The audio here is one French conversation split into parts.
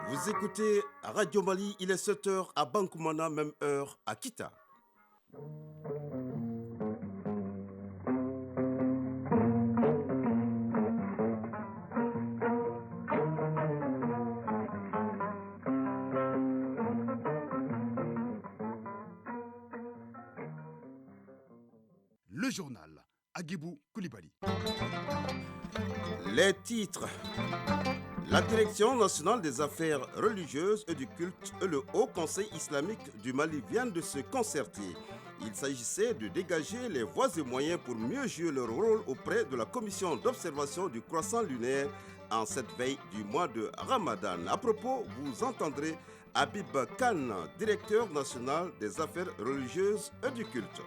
Vous écoutez Radio Mali, il est 7 heures à Bankoumana, même heure à Kita. Le journal Agibou Koulibaly. Les titres. La Direction nationale des affaires religieuses et du culte et le Haut Conseil islamique du Mali viennent de se concerter. Il s'agissait de dégager les voies et moyens pour mieux jouer leur rôle auprès de la commission d'observation du croissant lunaire en cette veille du mois de Ramadan. À propos, vous entendrez Habib Khan, directeur national des affaires religieuses et du culte.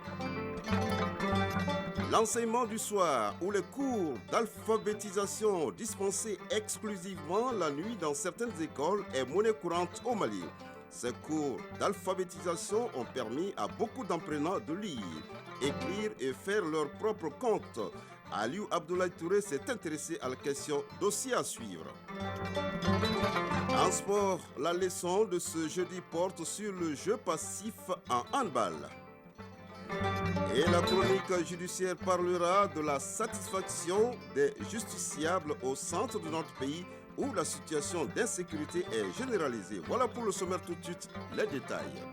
L'enseignement du soir ou les cours d'alphabétisation dispensés exclusivement la nuit dans certaines écoles est monnaie courante au Mali. Ces cours d'alphabétisation ont permis à beaucoup d'apprenants de lire, écrire et faire leur propre compte. Aliou Abdoulaye Touré s'est intéressé à la question dossier à suivre. En sport, la leçon de ce jeudi porte sur le jeu passif en handball. Et la chronique judiciaire parlera de la satisfaction des justiciables au centre de notre pays où la situation d'insécurité est généralisée. Voilà pour le sommaire, tout de suite les détails.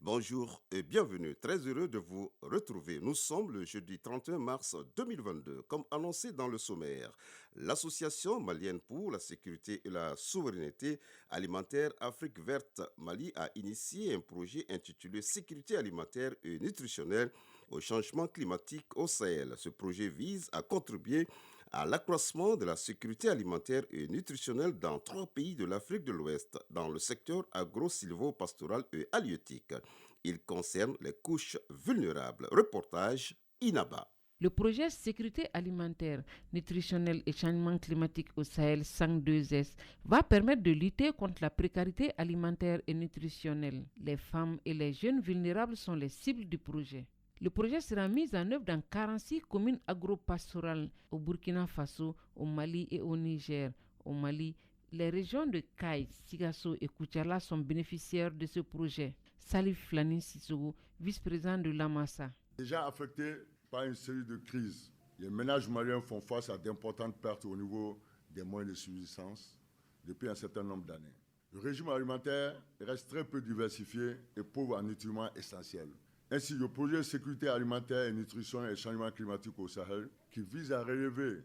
Bonjour et bienvenue, très heureux de vous retrouver. Nous sommes le jeudi 31 mars 2022. Comme annoncé dans le sommaire, l'Association malienne pour la sécurité et la souveraineté alimentaire Afrique verte Mali a initié un projet intitulé Sécurité alimentaire et nutritionnelle au changement climatique au Sahel. Ce projet vise à contribuer à l'accroissement de la sécurité alimentaire et nutritionnelle dans 3 pays de l'Afrique de l'Ouest, dans le secteur agro-silvo-pastoral et halieutique. Il concerne les couches vulnérables. Reportage Inaba. Le projet Sécurité alimentaire, nutritionnelle et changement climatique au Sahel 102S va permettre de lutter contre la précarité alimentaire et nutritionnelle. Les femmes et les jeunes vulnérables sont les cibles du projet. Le projet sera mis en œuvre dans 46 communes agro-pastorales au Burkina Faso, au Mali et au Niger. Au Mali, les régions de Kaï, Sigasso et Koutiala sont bénéficiaires de ce projet. Salif Flani Sissoko, vice-président de l'AMASA. Déjà affectés par une série de crises, les ménages maliens font face à d'importantes pertes au niveau des moyens de subsistance depuis un certain nombre d'années. Le régime alimentaire reste très peu diversifié et pauvre en nutriments essentiels. Ainsi, le projet Sécurité alimentaire et nutrition et changement climatique au Sahel, qui vise à relever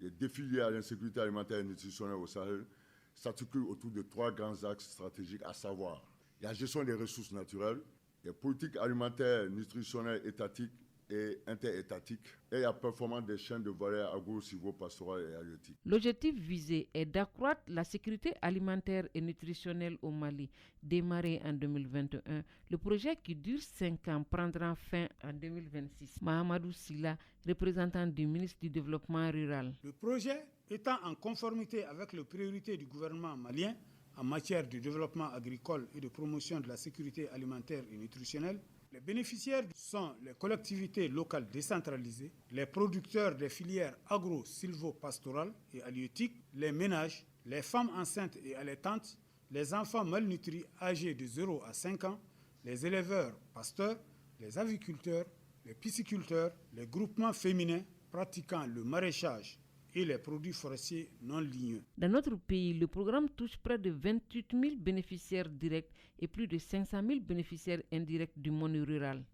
les défis liés à l'insécurité alimentaire et nutritionnelle au Sahel, s'articule autour de 3 grands axes stratégiques, à savoir la gestion des ressources naturelles, les politiques alimentaires, nutritionnelles, étatiques et interétatiques, et la performance des chaînes de valeur agro-silvo-pastorales et halieutiques. L'objectif visé est d'accroître la sécurité alimentaire et nutritionnelle au Mali. Démarré en 2021, le projet qui dure 5 ans prendra fin en 2026. Mahamadou Silla, représentant du ministre du Développement rural. Le projet étant en conformité avec les priorités du gouvernement malien en matière de développement agricole et de promotion de la sécurité alimentaire et nutritionnelle, les bénéficiaires sont les collectivités locales décentralisées, les producteurs des filières agro-silvo-pastorales et halieutiques, les ménages, les femmes enceintes et allaitantes, les enfants malnutris âgés de 0 à 5 ans, les éleveurs pasteurs, les aviculteurs, les pisciculteurs, les groupements féminins pratiquant le maraîchage et les produits forestiers non ligneux. Dans notre pays, le programme touche près de 28 000 bénéficiaires directs et plus de 500 000 bénéficiaires indirects du monde rural.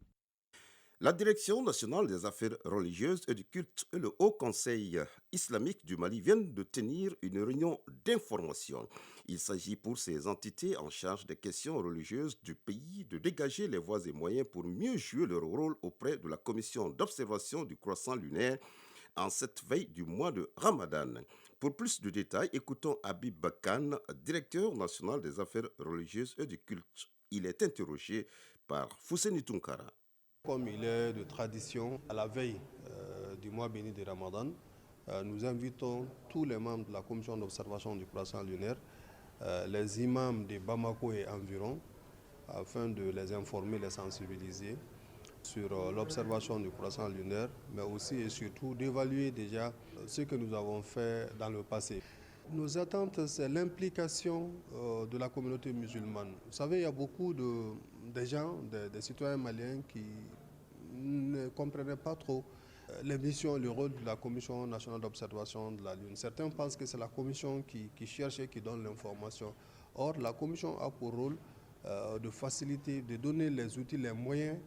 La Direction nationale des affaires religieuses et du culte et le Haut Conseil islamique du Mali viennent de tenir une réunion d'information. Il s'agit pour ces entités en charge des questions religieuses du pays de dégager les voies et moyens pour mieux jouer leur rôle auprès de la commission d'observation du croissant lunaire en cette veille du mois de Ramadan. Pour plus de détails, écoutons Habib Khan, directeur national des affaires religieuses et du culte. Il est interrogé par Fousseni Tunkara. Comme il est de tradition, à la veille du mois béni de Ramadan, nous invitons tous les membres de la commission d'observation du croissant lunaire, les imams de Bamako et environ, afin de les informer, les sensibiliser sur l'observation du croissant lunaire, mais aussi et surtout d'évaluer déjà ce que nous avons fait dans le passé. Nos attentes, c'est l'implication de la communauté musulmane. Vous savez, il y a beaucoup de gens, des citoyens maliens qui ne comprenaient pas trop les missions et le rôle de la Commission nationale d'observation de la Lune. Certains pensent que c'est la Commission qui cherche et qui donne l'information. Or, la Commission a pour rôle de faciliter, de donner les outils, les moyens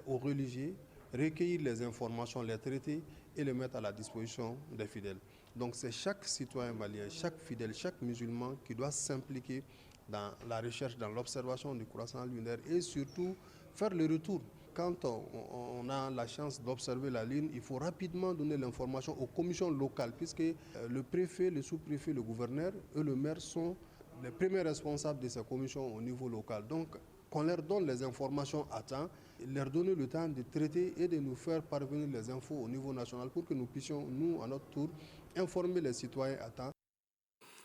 aux religieux, recueillir les informations, les traiter et les mettre à la disposition des fidèles. Donc c'est chaque citoyen malien, chaque fidèle, chaque musulman qui doit s'impliquer dans la recherche, dans l'observation du croissant lunaire et surtout faire le retour. Quand on a la chance d'observer la Lune, il faut rapidement donner l'information aux commissions locales puisque le préfet, le sous-préfet, le gouverneur et le maire sont les premiers responsables de ces commissions au niveau local. Donc qu'on leur donne les informations à temps, leur donner le temps de traiter et de nous faire parvenir les infos au niveau national pour que nous puissions, nous, à notre tour, informer les citoyens à temps.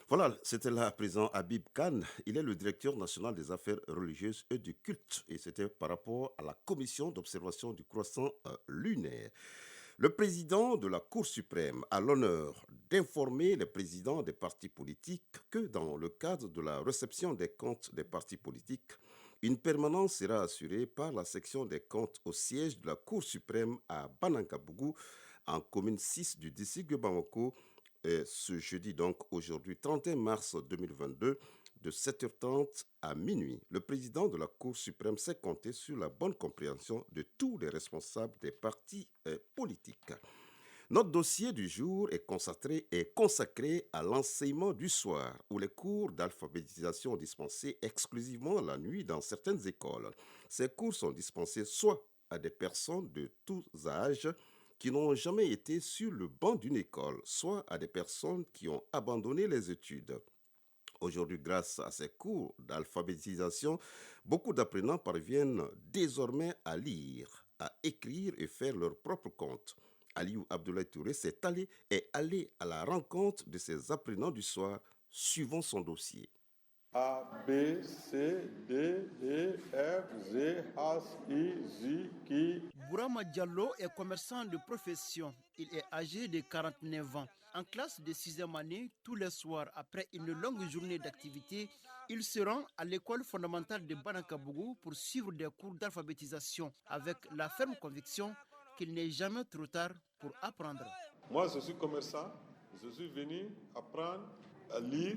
Voilà, c'était là présent Habib Khan. Il est le directeur national des affaires religieuses et du culte. Et c'était par rapport à la commission d'observation du croissant lunaire. Le président de la Cour suprême a l'honneur d'informer les présidents des partis politiques que dans le cadre de la réception des comptes des partis politiques, une permanence sera assurée par la section des comptes au siège de la Cour suprême à Banankabougou, en commune 6 du district de Bamako, ce jeudi, donc aujourd'hui 31 mars 2022, de 7h30 à minuit. Le président de la Cour suprême s'est compté sur la bonne compréhension de tous les responsables des partis politiques. Notre dossier du jour est consacré à l'enseignement du soir, où les cours d'alphabétisation sont dispensés exclusivement la nuit dans certaines écoles. Ces cours sont dispensés soit à des personnes de tous âges qui n'ont jamais été sur le banc d'une école, soit à des personnes qui ont abandonné les études. Aujourd'hui, grâce à ces cours d'alphabétisation, beaucoup d'apprenants parviennent désormais à lire, à écrire et faire leur propre compte. Aliou Abdoulaye Touré est allé à la rencontre de ces apprenants du soir, suivant son dossier. A, B, C, D, E, F, G, H, I, J, K. Bourama Diallo est commerçant de profession. Il est âgé de 49 ans. En classe de 6e année, tous les soirs, après une longue journée d'activité, il se rend à l'école fondamentale de Banankabougou pour suivre des cours d'alphabétisation avec la ferme conviction qu'il n'est jamais trop tard pour apprendre. Moi, je suis commerçant. Je suis venu apprendre à lire,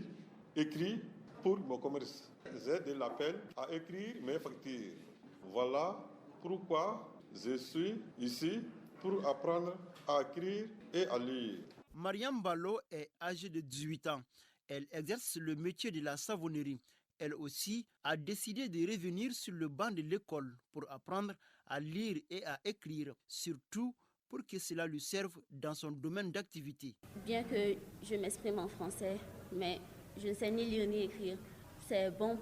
écrire pour mon commerce. J'ai de l'appel à écrire mes factures. Voilà pourquoi je suis ici pour apprendre à écrire et à lire. Mariam Ballo est âgée de 18 ans. Elle exerce le métier de la savonnerie. Elle aussi a décidé de revenir sur le banc de l'école pour apprendre à lire et à écrire, surtout pour que cela lui serve dans son domaine d'activité. Bien que je m'exprime en français, mais je ne sais ni lire ni écrire. C'est bon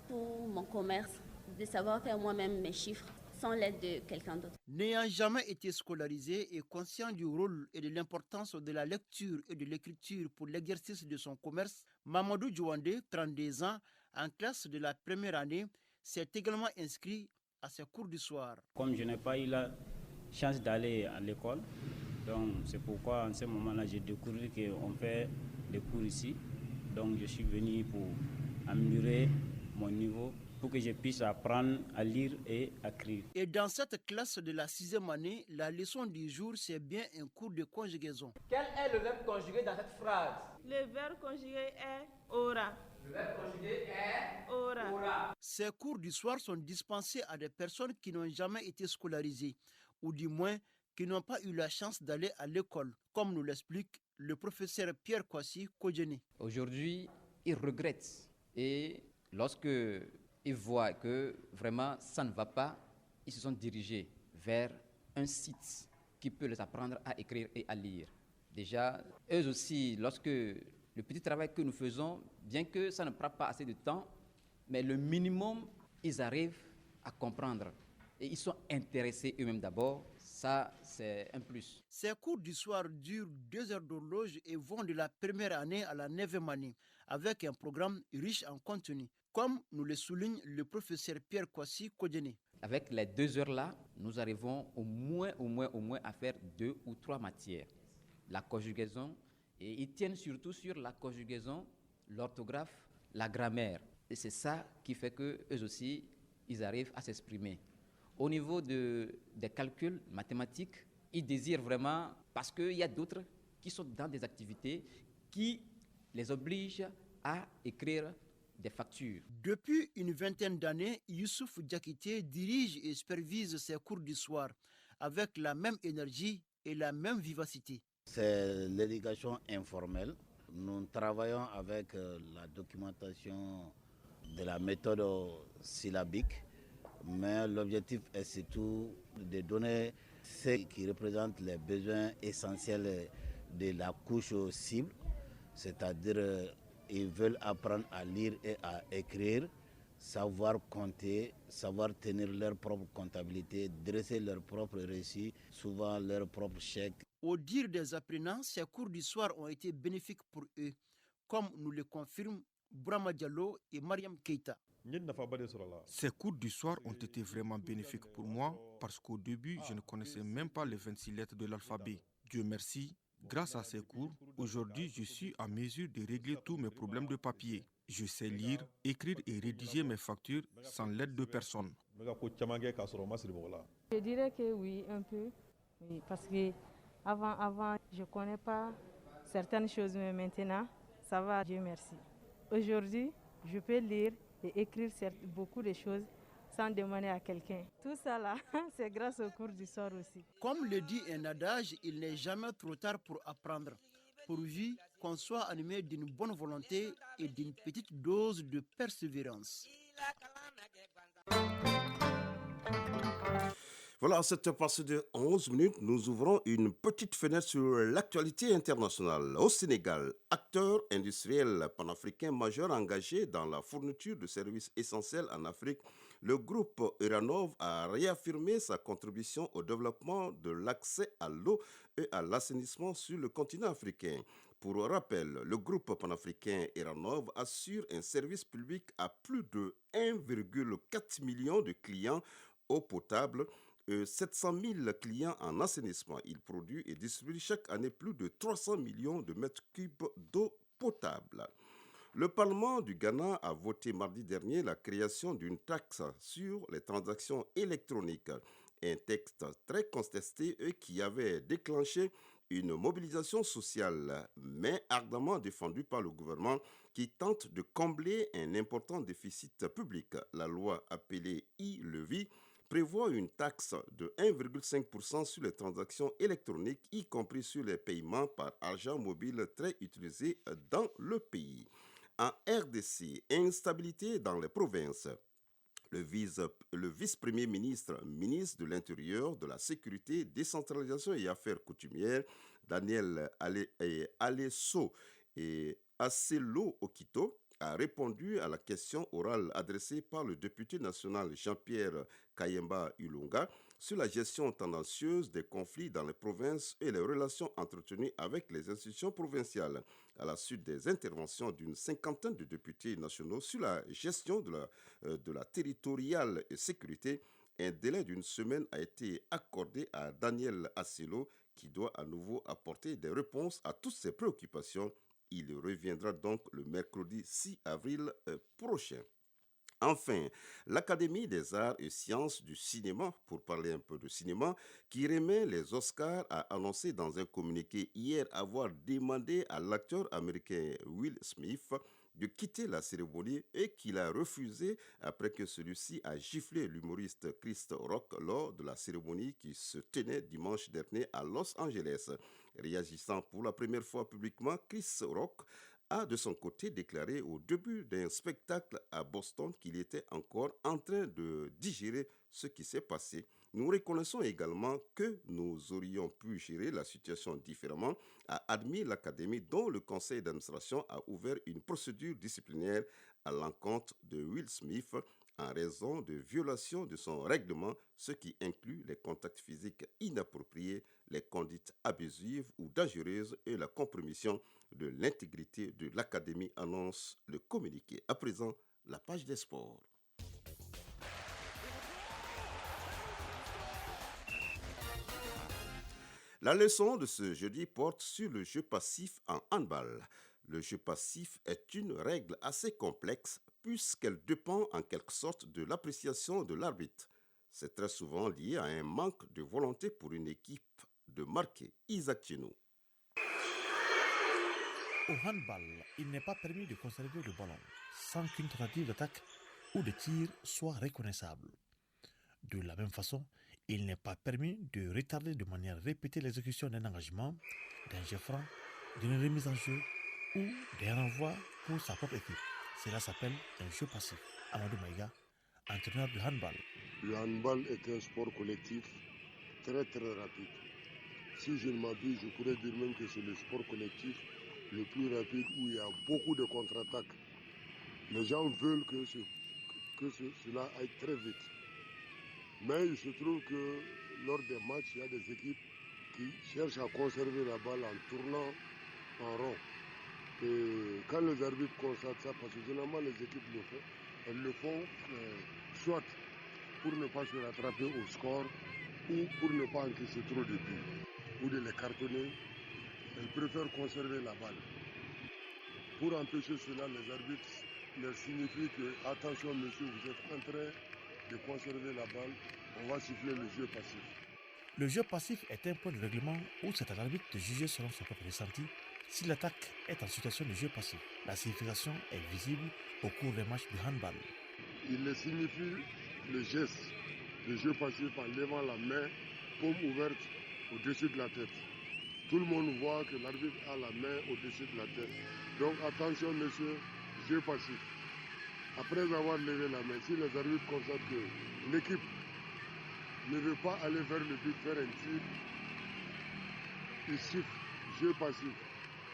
pour mon commerce de savoir faire moi-même mes chiffres sans l'aide de quelqu'un d'autre. N'ayant jamais été scolarisé et conscient du rôle et de l'importance de la lecture et de l'écriture pour l'exercice de son commerce, Mamadou Djouandé, 32 ans, en classe de la première année, s'est également inscrit à ses cours du soir. Comme je n'ai pas eu la chance d'aller à l'école, donc c'est pourquoi en ce moment-là j'ai découvert qu'on fait des cours ici. Donc je suis venu pour améliorer mon niveau pour que je puisse apprendre à lire et à écrire. Et dans cette classe de la 6e année, la leçon du jour, c'est bien un cours de conjugaison. Quel est le verbe conjugué dans cette phrase? Le verbe conjugué est aura. Le verbe conjugué est aura. Ces cours du soir sont dispensés à des personnes qui n'ont jamais été scolarisées, ou du moins qui n'ont pas eu la chance d'aller à l'école, comme nous l'explique le professeur Pierre Kwasi Kodjeni. Aujourd'hui, ils regrettent et lorsque ils voient que vraiment ça ne va pas, ils se sont dirigés vers un site qui peut les apprendre à écrire et à lire. Déjà, eux aussi, lorsque le petit travail que nous faisons, bien que ça ne prend pas assez de temps, mais le minimum, ils arrivent à comprendre. Et ils sont intéressés eux-mêmes d'abord. Ça, c'est un plus. Ces cours du soir durent 2 heures d'horloge et vont de la première année à la 9e année, avec un programme riche en contenu, comme nous le souligne le professeur Pierre Kwasi Kodjeni. Avec les 2 heures-là, nous arrivons au moins à faire 2 ou 3 matières. La conjugaison Et ils tiennent surtout sur la conjugaison, l'orthographe, la grammaire. Et c'est ça qui fait qu'eux aussi, ils arrivent à s'exprimer. Au niveau des calculs mathématiques, ils désirent vraiment, parce qu'il y a d'autres qui sont dans des activités qui les obligent à écrire des factures. Depuis une vingtaine d'années, Youssouf Diakité dirige et supervise ses cours du soir avec la même énergie et la même vivacité. C'est l'éducation informelle. Nous travaillons avec la documentation de la méthode syllabique, mais l'objectif est surtout de donner ce qui représente les besoins essentiels de la couche cible, c'est-à-dire ils veulent apprendre à lire et à écrire, savoir compter, savoir tenir leur propre comptabilité, dresser leur propre récit, souvent leur propre chèque. Au dire des apprenants, ces cours du soir ont été bénéfiques pour eux, comme nous le confirment Bourama Diallo et Mariam Keita. Ces cours du soir ont été vraiment bénéfiques pour moi parce qu'au début, je ne connaissais même pas les 26 lettres de l'alphabet. Dieu merci, grâce à ces cours, aujourd'hui, je suis en mesure de régler tous mes problèmes de papier. Je sais lire, écrire et rédiger mes factures sans l'aide de personne. Je dirais que oui, un peu. Oui, parce que avant, je ne connais pas certaines choses, mais maintenant, ça va, Dieu merci. Aujourd'hui, je peux lire et écrire beaucoup de choses sans demander à quelqu'un. Tout ça là, c'est grâce au cours du soir aussi. Comme le dit un adage, il n'est jamais trop tard pour apprendre, pourvu qu'on soit animé d'une bonne volonté et d'une petite dose de persévérance. Voilà, à 7h passées de 11 minutes, nous ouvrons une petite fenêtre sur l'actualité internationale. Au Sénégal, acteur industriel panafricain majeur engagé dans la fourniture de services essentiels en Afrique, le groupe Iranov a réaffirmé sa contribution au développement de l'accès à l'eau et à l'assainissement sur le continent africain. Pour rappel, le groupe panafricain Iranov assure un service public à plus de 1,4 million de clients eau potable, 700 000 clients en assainissement. Il produit et distribue chaque année plus de 300 millions de mètres cubes d'eau potable. Le Parlement du Ghana a voté mardi dernier la création d'une taxe sur les transactions électroniques, un texte très contesté et qui avait déclenché une mobilisation sociale, mais ardemment défendue par le gouvernement qui tente de combler un important déficit public. La loi appelée e-Levy prévoit une taxe de 1,5% sur les transactions électroniques, y compris sur les paiements par argent mobile très utilisés dans le pays. En RDC, instabilité dans les provinces. Le vice-premier ministre, ministre de l'Intérieur, de la Sécurité, Décentralisation et Affaires coutumières, Daniel Alesso et Acelo Okito, a répondu à la question orale adressée par le député national Jean-Pierre Kayemba Ilunga sur la gestion tendancieuse des conflits dans les provinces et les relations entretenues avec les institutions provinciales. À la suite des interventions d'une cinquantaine de députés nationaux sur la gestion de la territoriale et sécurité, un délai d'une semaine a été accordé à Daniel Acelo qui doit à nouveau apporter des réponses à toutes ces préoccupations. Il reviendra donc le mercredi 6 avril prochain. Enfin, l'Académie des arts et sciences du cinéma, pour parler un peu de cinéma, qui remet les Oscars, a annoncé dans un communiqué hier avoir demandé à l'acteur américain Will Smith de quitter la cérémonie et qu'il a refusé après que celui-ci a giflé l'humoriste Chris Rock lors de la cérémonie qui se tenait dimanche dernier à Los Angeles. Réagissant pour la première fois publiquement, Chris Rock a de son côté déclaré au début d'un spectacle à Boston qu'il était encore en train de digérer ce qui s'est passé. Nous reconnaissons également que nous aurions pu gérer la situation différemment, a admis l'Académie dont le conseil d'administration a ouvert une procédure disciplinaire à l'encontre de Will Smith en raison de violation de son règlement, ce qui inclut les contacts physiques inappropriés, les conduites abusives ou dangereuses et la compromission de l'intégrité de l'Académie, annonce le communiqué. À présent, la page des sports. La leçon de ce jeudi porte sur le jeu passif en handball. Le jeu passif est une règle assez complexe puisqu'elle dépend en quelque sorte de l'appréciation de l'arbitre. C'est très souvent lié à un manque de volonté pour une équipe de marquer. Isaac Tino. Au handball, il n'est pas permis de conserver le ballon sans qu'une tentative d'attaque ou de tir soit reconnaissable. De la même façon, il n'est pas permis de retarder de manière répétée l'exécution d'un engagement, d'un jeu franc, d'une remise en jeu ou d'un renvoi pour sa propre équipe. Cela s'appelle un jeu passif. Amadou Maïga, entraîneur de handball. Le handball est un sport collectif très rapide. Si je ne m'abuse, je pourrais dire même que c'est le sport collectif le plus rapide où il y a beaucoup de contre-attaques. Les gens veulent que cela aille très vite. Mais il se trouve que lors des matchs, il y a des équipes qui cherchent à conserver la balle en tournant en rond. Et quand les arbitres constatent ça, parce que généralement les équipes le font, elles le font soit pour ne pas se rattraper au score ou pour ne pas encaisser trop de buts ou de les cartonner. Elles préfèrent conserver la balle. Pour empêcher cela, les arbitres leur signifient que attention monsieur, vous êtes en train de conserver la balle, on va siffler le jeu passif. Le jeu passif est un point de règlement où c'est à l'arbitre de juger selon son propre ressenti si l'attaque est en situation de jeu passif. La signification est visible au cours des matchs de handball. Il signifie le geste de jeu passif en levant la main, paume ouverte au-dessus de la tête. Tout le monde voit que l'arbitre a la main au-dessus de la tête. Donc attention monsieur, jeu passif. Après avoir levé la main, si les arbitres constatent que l'équipe ne veut pas aller vers le but, faire un tir, ils sifflent jeu passif.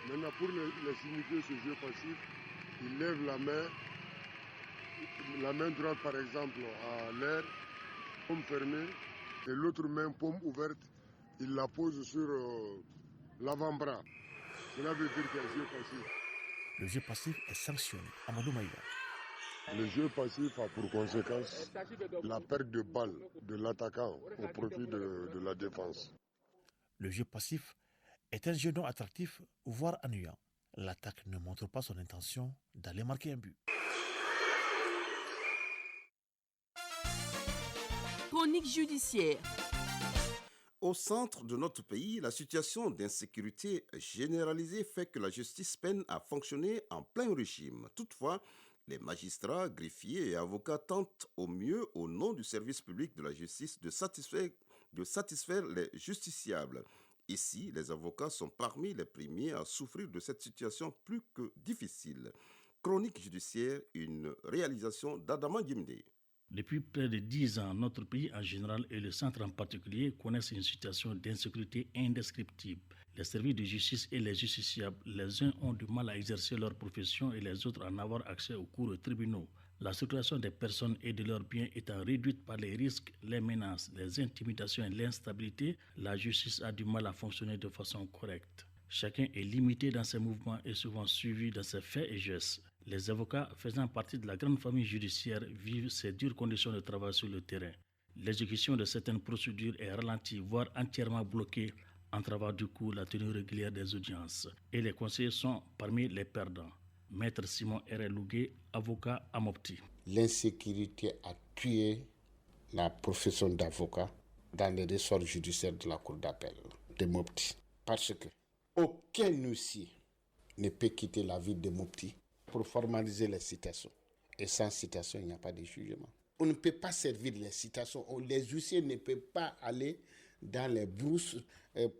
Maintenant, pour les signifier ce jeu passif, ils lèvent la main droite par exemple à l'air, paume fermée, et l'autre main, paume ouverte, ils la posent sur l'avant-bras. Cela veut dire qu'il y a un jeu passif. Le jeu passif est sanctionné. Amadou Maïga. Le jeu passif a pour conséquence la perte de balle de l'attaquant au profit de la défense. Le jeu passif est un jeu non attractif, voire ennuyant. L'attaque ne montre pas son intention d'aller marquer un but. Chronique judiciaire. Au centre de notre pays, la situation d'insécurité généralisée fait que la justice peine à fonctionner en plein régime. Toutefois, les magistrats, greffiers et avocats tentent au mieux, au nom du service public de la justice, de satisfaire les justiciables. Ici, les avocats sont parmi les premiers à souffrir de cette situation plus que difficile. Chronique judiciaire, une réalisation d'Adama Djimde. Depuis près de 10 ans, notre pays en général et le centre en particulier connaissent une situation d'insécurité indescriptible. Les services de justice et les justiciables, les uns ont du mal à exercer leur profession et les autres à en avoir accès aux cours aux tribunaux. La circulation des personnes et de leurs biens étant réduite par les risques, les menaces, les intimidations et l'instabilité, la justice a du mal à fonctionner de façon correcte. Chacun est limité dans ses mouvements et souvent suivi dans ses faits et gestes. Les avocats, faisant partie de la grande famille judiciaire, vivent ces dures conditions de travail sur le terrain. L'exécution de certaines procédures est ralentie, voire entièrement bloquée, entravant du coup la tenue régulière des audiences. Et les conseillers sont parmi les perdants. Maître Simon R. Lougué, avocat à Mopti. L'insécurité a tué la profession d'avocat dans les ressorts judiciaires de la cour d'appel de Mopti. Parce que aucun huissier ne peut quitter la ville de Mopti pour formaliser les citations. Et sans citation, il n'y a pas de jugement. On ne peut pas servir les citations. Les huissiers ne peuvent pas aller dans les brousses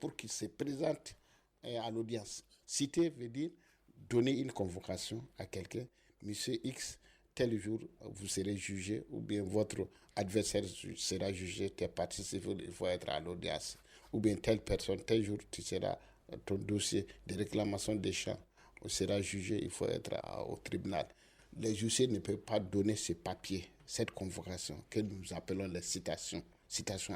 pour qu'ils se présentent à l'audience. Citer veut dire donner une convocation à quelqu'un. Monsieur X, tel jour, vous serez jugé, ou bien votre adversaire sera jugé, tu es partie civile, il faut être à l'audience. Ou bien telle personne, tel jour, ton dossier de réclamation des champs sera jugé, il faut être au tribunal. Les huissiers ne peuvent pas donner ce papier, cette convocation que nous appelons les citations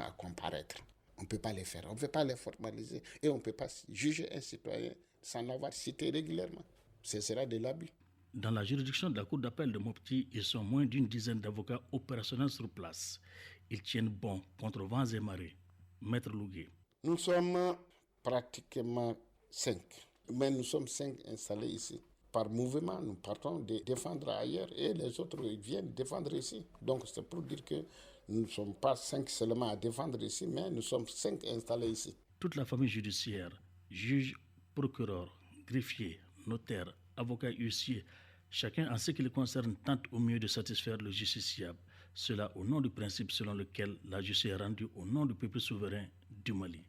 à comparaître. On ne peut pas les faire, on ne peut pas les formaliser et on ne peut pas juger un citoyen sans l'avoir cité régulièrement. Ce sera de l'abus. Dans la juridiction de la cour d'appel de Mopti, ils sont moins d'une dizaine d'avocats opérationnels sur place. Ils tiennent bon contre vents et marées. Maître Lougué. Nous sommes pratiquement 5. Mais nous sommes 5 installés ici. Par mouvement, nous partons de défendre ailleurs et les autres viennent défendre ici. Donc c'est pour dire que nous ne sommes pas 5 seulement à défendre ici, mais nous sommes 5 installés ici. Toute la famille judiciaire, juges, procureurs, greffiers, notaires, avocats et huissiers, chacun en ce qui le concerne tente au mieux de satisfaire le justiciable. Cela au nom du principe selon lequel la justice est rendue au nom du peuple souverain du Mali.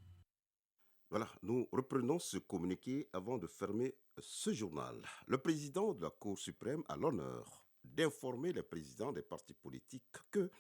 Voilà, nous reprenons ce communiqué avant de fermer ce journal. Le président de la Cour suprême a l'honneur d'informer les présidents des partis politiques que,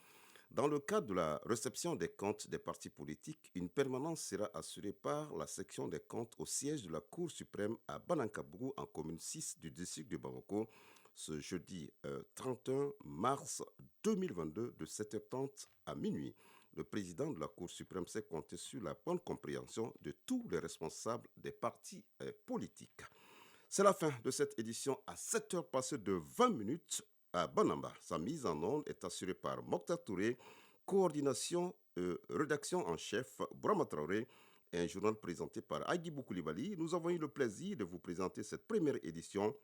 dans le cadre de la réception des comptes des partis politiques, une permanence sera assurée par la section des comptes au siège de la Cour suprême à Banankabougou, en commune 6 du district de Bamako, ce jeudi 31 mars 2022 de 7h30 à minuit. Le président de la Cour suprême s'est compté sur la bonne compréhension de tous les responsables des partis politiques. C'est la fin de cette édition à 7h passées de 20 minutes à Banamba. Sa mise en onde est assurée par Mokhtar Touré, coordination, rédaction en chef Brahma Traoré, et un journal présenté par Aïdibou Koulibaly. Nous avons eu le plaisir de vous présenter cette première édition.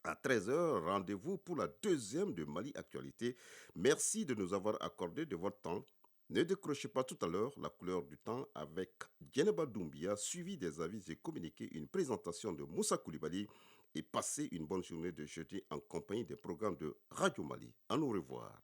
À 13h, rendez-vous pour la deuxième de Mali Actualité. Merci de nous avoir accordé de votre temps. Ne décrochez pas tout à l'heure la couleur du temps avec Djeneba Doumbia, suivi des avis et communiqués, une présentation de Moussa Koulibaly, et passez une bonne journée de jeudi en compagnie des programmes de Radio Mali. À nous revoir.